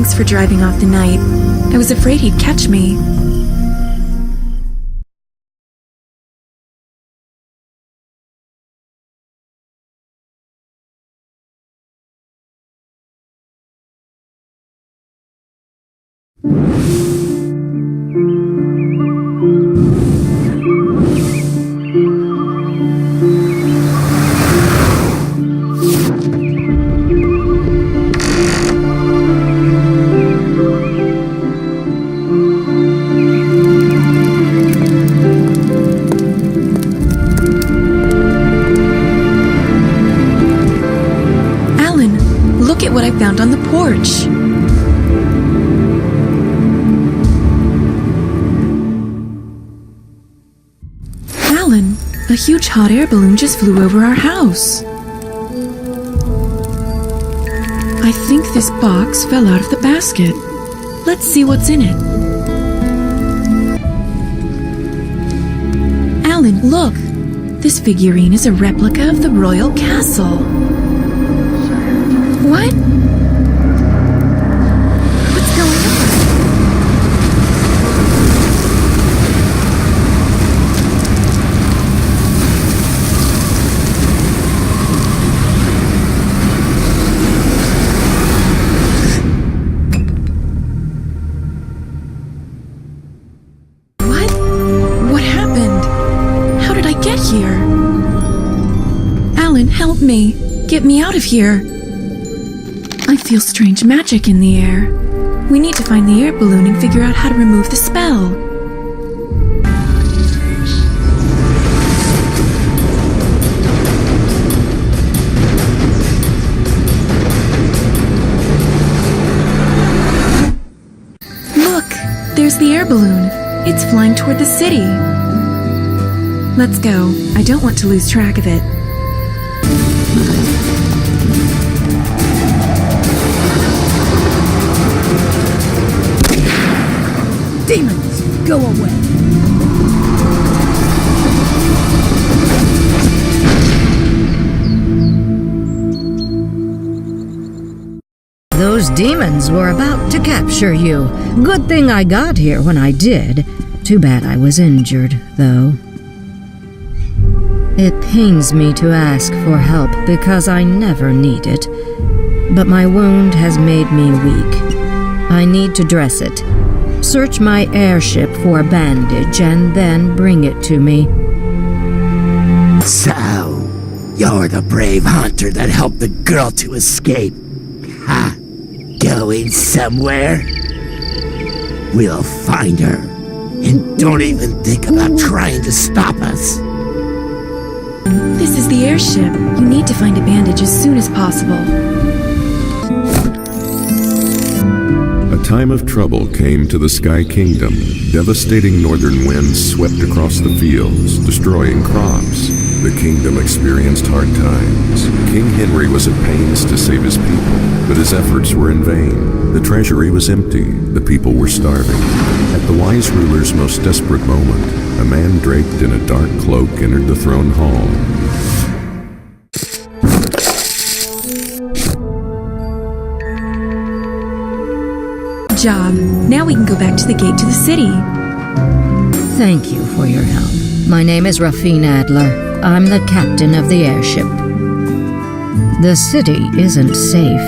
Thanks for driving off the knight. I was afraid he'd catch me. Look at what I found on the porch. Alan, a huge hot air balloon just flew over our house. I think this box fell out of the basket. Let's see what's in it. Alan, look! This figurine is a replica of the royal castle. What? What's going on? What? What happened? How did I get here? Alan, help me. Get me out of here. I feel strange magic in the air. We need to find the air balloon and figure out how to remove the spell. Look! There's the air balloon. It's flying toward the city. Let's go. I don't want to lose track of it. Demons, go away! Those demons were about to capture you. Good thing I got here when I did. Too bad I was injured, though. It pains me to ask for help because I never need it. But my wound has made me weak. I need to dress it. Search my airship for a bandage and then bring it to me. So, you're the brave hunter that helped the girl to escape. Ha! Going somewhere? We'll find her. And don't even think about trying to stop us. This is the airship. You need to find a bandage as soon as possible. A time of trouble came to the Sky Kingdom. Devastating northern winds swept across the fields, destroying crops. The kingdom experienced hard times. King Henry was at pains to save his people, but his efforts were in vain. The treasury was empty. The people were starving. At the wise ruler's most desperate moment, a man draped in a dark cloak entered the throne hall. Job. Now we can go back to the gate to the city. Thank you for your help. My name is Rafine Adler. I'm the captain of the airship. The city isn't safe.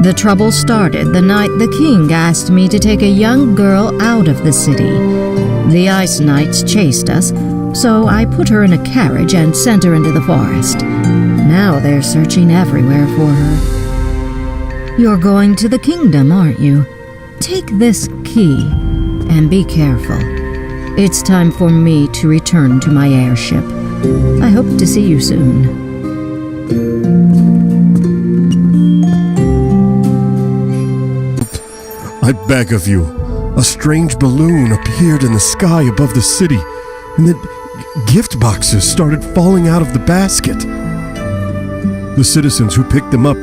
The trouble started the night the king asked me to take a young girl out of the city. The ice knights chased us, so I put her in a carriage and sent her into the forest. Now they're searching everywhere for her. You're going to the kingdom, aren't you? Take this key and be careful. It's time for me to return to my airship. I hope to see you soon. I beg of you. A strange balloon appeared in the sky above the city, and then gift boxes started falling out of the basket. The citizens who picked them up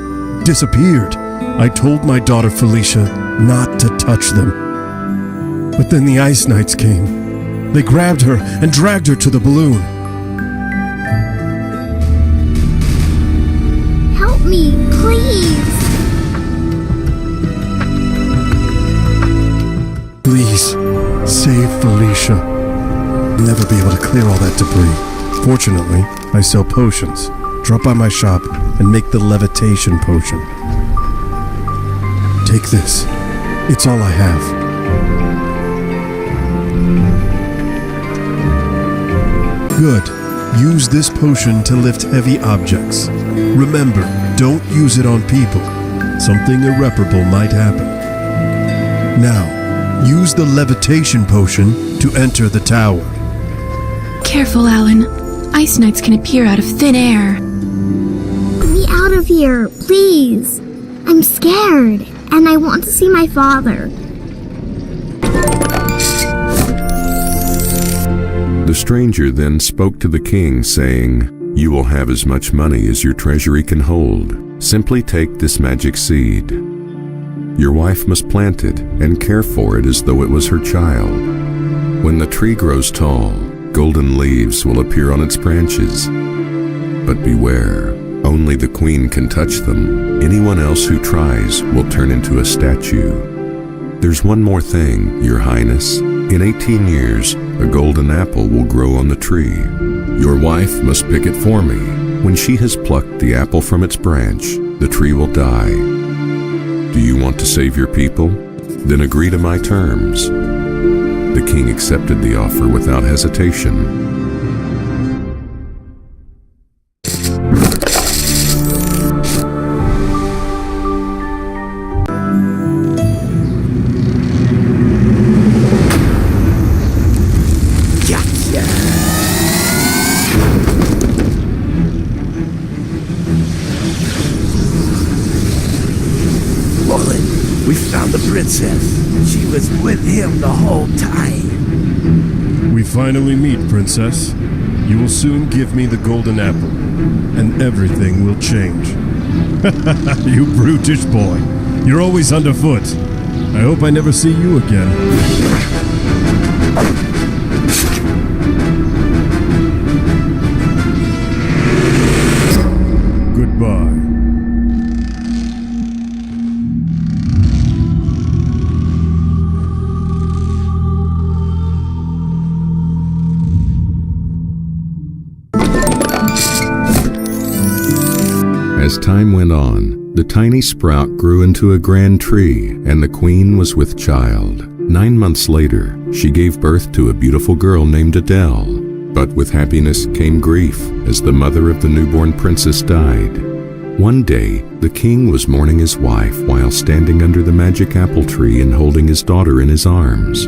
disappeared. I told my daughter Felicia not to touch them. But then the Ice Knights came. They grabbed her and dragged her to the balloon. Help me, please! Please, save Felicia. I'll never be able to clear all that debris. Fortunately, I sell potions. Drop by my shop and make the levitation potion. Take this. It's all I have. Good. Use this potion to lift heavy objects. Remember, don't use it on people. Something irreparable might happen. Now, use the levitation potion to enter the tower. Careful, Alan. Ice knights can appear out of thin air. Get me out of here, please. I'm scared, and I want to see my father. The stranger then spoke to the king, saying, "You will have as much money as your treasury can hold. Simply take this magic seed. Your wife must plant it and care for it as though it was her child. When the tree grows tall, golden leaves will appear on its branches. But beware, only the queen can touch them. Anyone else who tries will turn into a statue. There's one more thing, Your Highness. In 18 years, a golden apple will grow on the tree. Your wife must pick it for me. When she has plucked the apple from its branch, the tree will die. Do you want to save your people? Then agree to my terms." The king accepted the offer without hesitation. We found the princess. She was with him the whole time. We finally meet, Princess. You will soon give me the golden apple, and everything will change. You brutish boy. You're always underfoot. I hope I never see you again. Goodbye. As time went on, the tiny sprout grew into a grand tree, and the queen was with child. 9 months later, she gave birth to a beautiful girl named Adele. But with happiness came grief, as the mother of the newborn princess died. One day, the king was mourning his wife while standing under the magic apple tree and holding his daughter in his arms.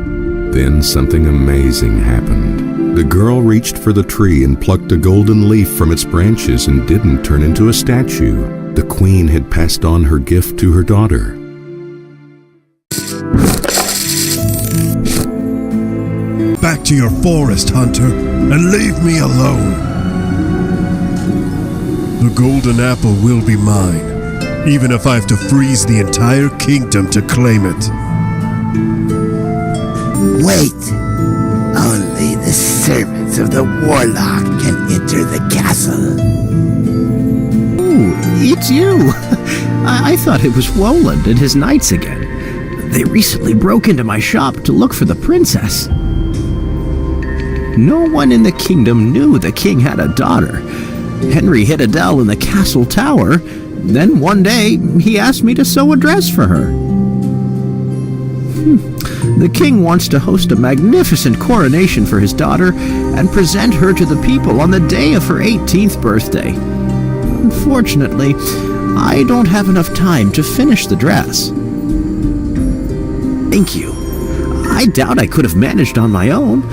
Then something amazing happened. The girl reached for the tree and plucked a golden leaf from its branches and didn't turn into a statue. The queen had passed on her gift to her daughter. Back to your forest, hunter, and leave me alone. The golden apple will be mine, even if I have to freeze the entire kingdom to claim it. Wait! Only the servants of the warlock can enter the castle. Oh, it's you! I thought it was Roland and his knights again. They recently broke into my shop to look for the princess. No one in the kingdom knew the king had a daughter. Henry hid Adele in the castle tower. Then one day, he asked me to sew a dress for her. The king wants to host a magnificent coronation for his daughter and present her to the people on the day of her 18th birthday. Unfortunately, I don't have enough time to finish the dress. Thank you. I doubt I could have managed on my own.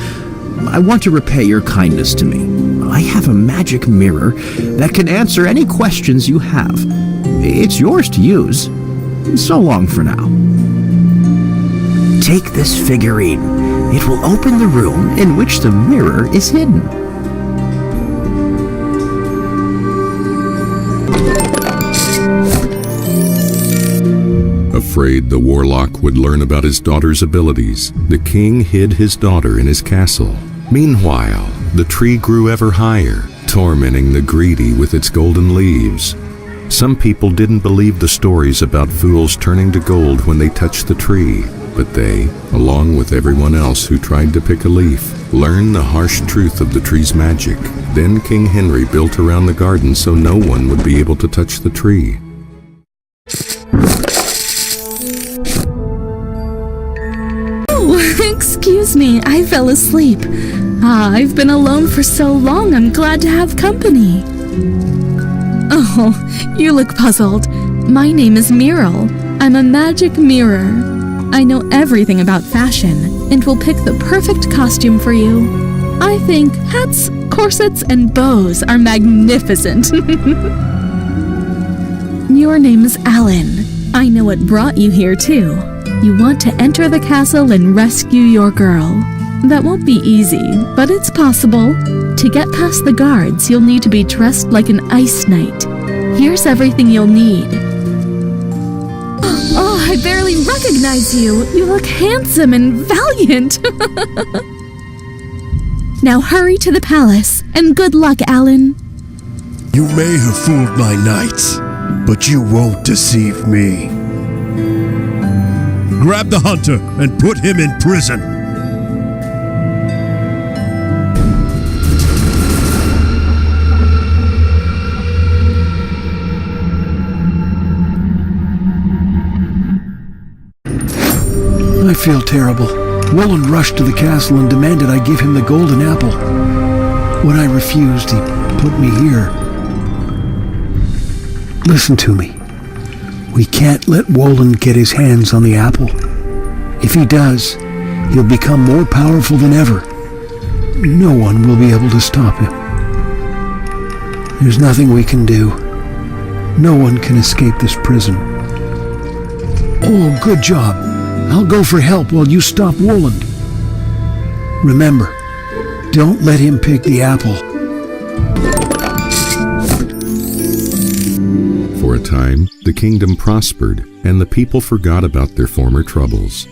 I want to repay your kindness to me. I have a magic mirror that can answer any questions you have. It's yours to use. So long for now. Take this figurine. It will open the room in which the mirror is hidden. Afraid the warlock would learn about his daughter's abilities, the king hid his daughter in his castle. Meanwhile, the tree grew ever higher, tormenting the greedy with its golden leaves. Some people didn't believe the stories about fools turning to gold when they touched the tree. But they, along with everyone else who tried to pick a leaf, learned the harsh truth of the tree's magic. Then King Henry built around the garden so no one would be able to touch the tree. Oh, excuse me, I fell asleep. I've been alone for so long, I'm glad to have company. Oh, you look puzzled. My name is Muriel. I'm a magic mirror. I know everything about fashion and will pick the perfect costume for you. I think hats, corsets, and bows are magnificent. Your name is Alan. I know what brought you here, too. You want to enter the castle and rescue your girl. That won't be easy, but it's possible. To get past the guards, you'll need to be dressed like an ice knight. Here's everything you'll need. Oh, I barely recognize you. You look handsome and valiant. Now hurry to the palace, and good luck, Alan. You may have fooled my knights, but you won't deceive me. Grab the hunter and put him in prison. I feel terrible. Roland rushed to the castle and demanded I give him the golden apple. When I refused, he put me here. Listen to me. We can't let Roland get his hands on the apple. If he does, he'll become more powerful than ever. No one will be able to stop him. There's nothing we can do. No one can escape this prison. Oh, good job. I'll go for help while you stop Roland. Remember, don't let him pick the apple. For a time, the kingdom prospered, and the people forgot about their former troubles.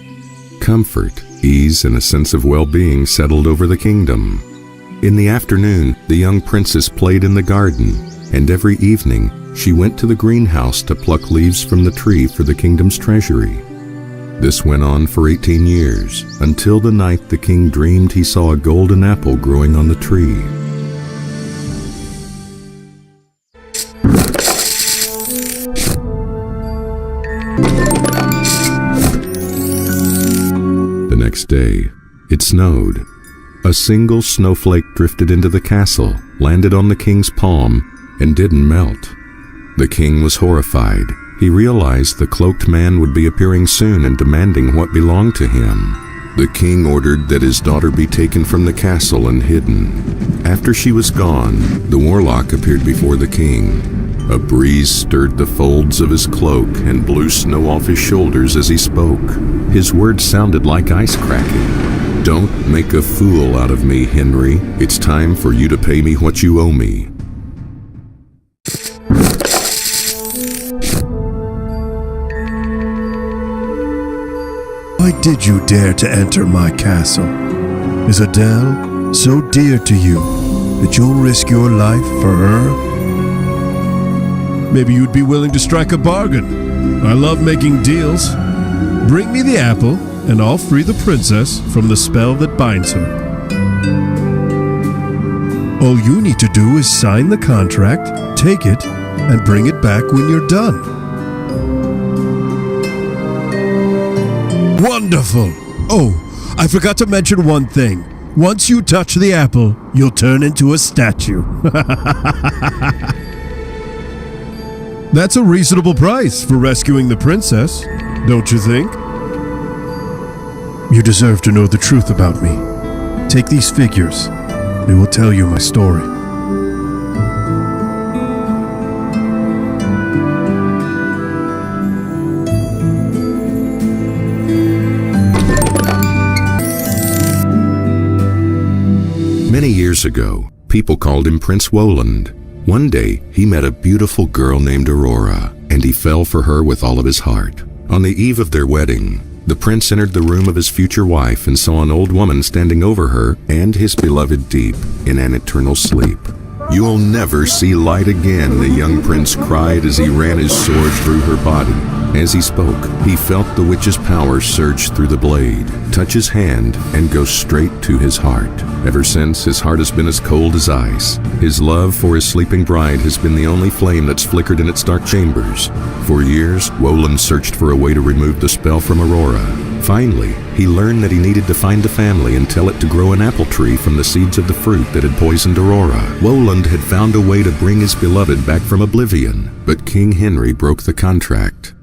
Comfort, ease, and a sense of well-being settled over the kingdom. In the afternoon, the young princess played in the garden, and every evening, she went to the greenhouse to pluck leaves from the tree for the kingdom's treasury. This went on for 18 years, until the night the king dreamed he saw a golden apple growing on the tree. The next day, it snowed. A single snowflake drifted into the castle, landed on the king's palm, and didn't melt. The king was horrified. He realized the cloaked man would be appearing soon and demanding what belonged to him. The king ordered that his daughter be taken from the castle and hidden. After she was gone, the warlock appeared before the king. A breeze stirred the folds of his cloak and blew snow off his shoulders as he spoke. His words sounded like ice cracking. "Don't make a fool out of me, Henry. It's time for you to pay me what you owe me." Why did you dare to enter my castle? Is Adele so dear to you that you'll risk your life for her? Maybe you'd be willing to strike a bargain. I love making deals. Bring me the apple, and I'll free the princess from the spell that binds her. All you need to do is sign the contract, take it, and bring it back when you're done. Wonderful! Oh, I forgot to mention one thing. Once you touch the apple, you'll turn into a statue. That's a reasonable price for rescuing the princess, don't you think? You deserve to know the truth about me. Take these figures. They will tell you my story. Many years ago, people called him Prince Roland. One day, he met a beautiful girl named Aurora, and he fell for her with all of his heart. On the eve of their wedding, the prince entered the room of his future wife and saw an old woman standing over her and his beloved deep in an eternal sleep. "You'll never see light again," the young prince cried as he ran his sword through her body. As he spoke, he felt the witch's power surge through the blade, touch his hand, and go straight to his heart. Ever since, his heart has been as cold as ice. His love for his sleeping bride has been the only flame that's flickered in its dark chambers. For years, Woland searched for a way to remove the spell from Aurora. Finally, he learned that he needed to find the family and tell it to grow an apple tree from the seeds of the fruit that had poisoned Aurora. Woland had found a way to bring his beloved back from oblivion, but King Henry broke the contract.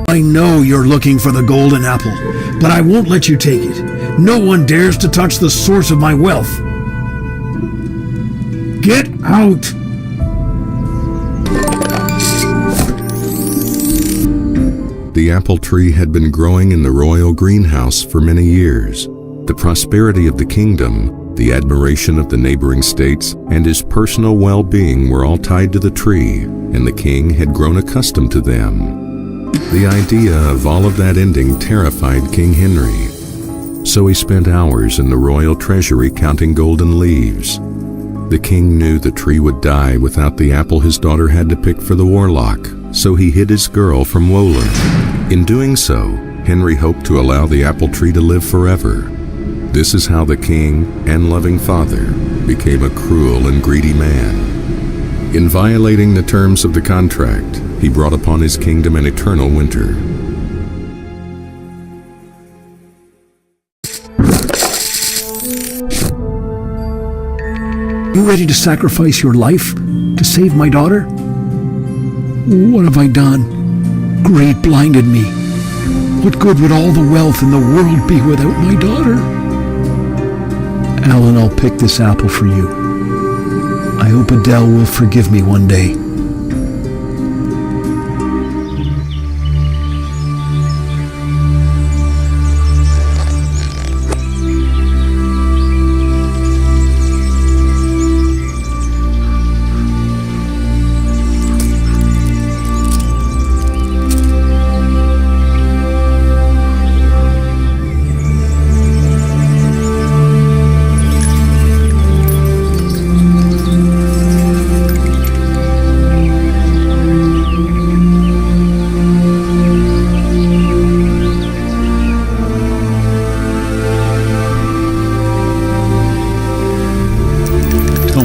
I know you're looking for the golden apple, but I won't let you take it. No one dares to touch the source of my wealth. Get out! The apple tree had been growing in the royal greenhouse for many years. The prosperity of the kingdom, the admiration of the neighboring states, and his personal well-being were all tied to the tree, and the king had grown accustomed to them. The idea of all of that ending terrified King Henry, so he spent hours in the royal treasury counting golden leaves. The king knew the tree would die without the apple his daughter had to pick for the warlock, so he hid his girl from Woland. In doing so, Henry hoped to allow the apple tree to live forever. This is how the king and loving father became a cruel and greedy man. In violating the terms of the contract, he brought upon his kingdom an eternal winter. You ready to sacrifice your life to save my daughter? What have I done? Greed blinded me. What good would all the wealth in the world be without my daughter? Alan, I'll pick this apple for you. I hope Adele will forgive me one day.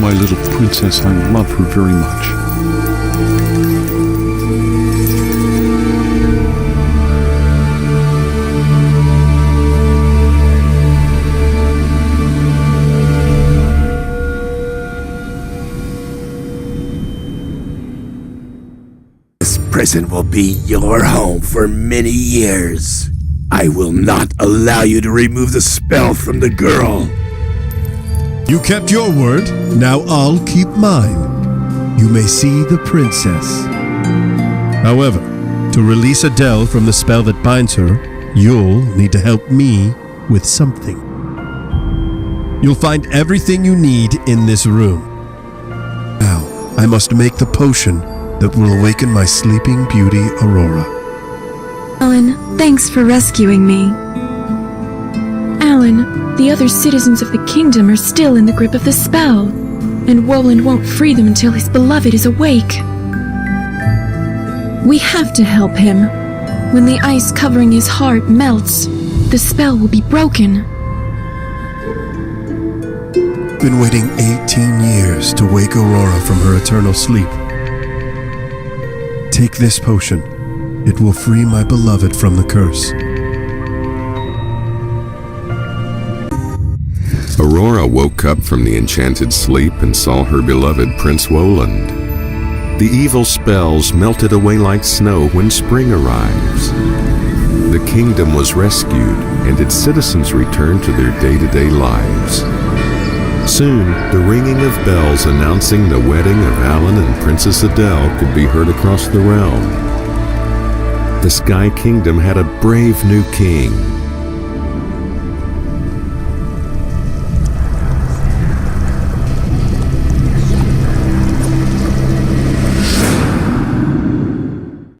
My little princess, I love her very much. This prison will be your home for many years. I will not allow you to remove the spell from the girl. You kept your word, now I'll keep mine. You may see the princess. However, to release Adele from the spell that binds her, you'll need to help me with something. You'll find everything you need in this room. Now, I must make the potion that will awaken my sleeping beauty, Aurora. Alan, thanks for rescuing me. Alan, the other citizens of the kingdom are still in the grip of the spell, and Woland won't free them until his beloved is awake. We have to help him. When the ice covering his heart melts, the spell will be broken. Been waiting 18 years to wake Aurora from her eternal sleep. Take this potion. It will free my beloved from the curse. Aurora woke up from the enchanted sleep and saw her beloved Prince Woland. The evil spells melted away like snow when spring arrives. The kingdom was rescued, and its citizens returned to their day-to-day lives. Soon, the ringing of bells announcing the wedding of Alan and Princess Adele could be heard across the realm. The Sky Kingdom had a brave new king,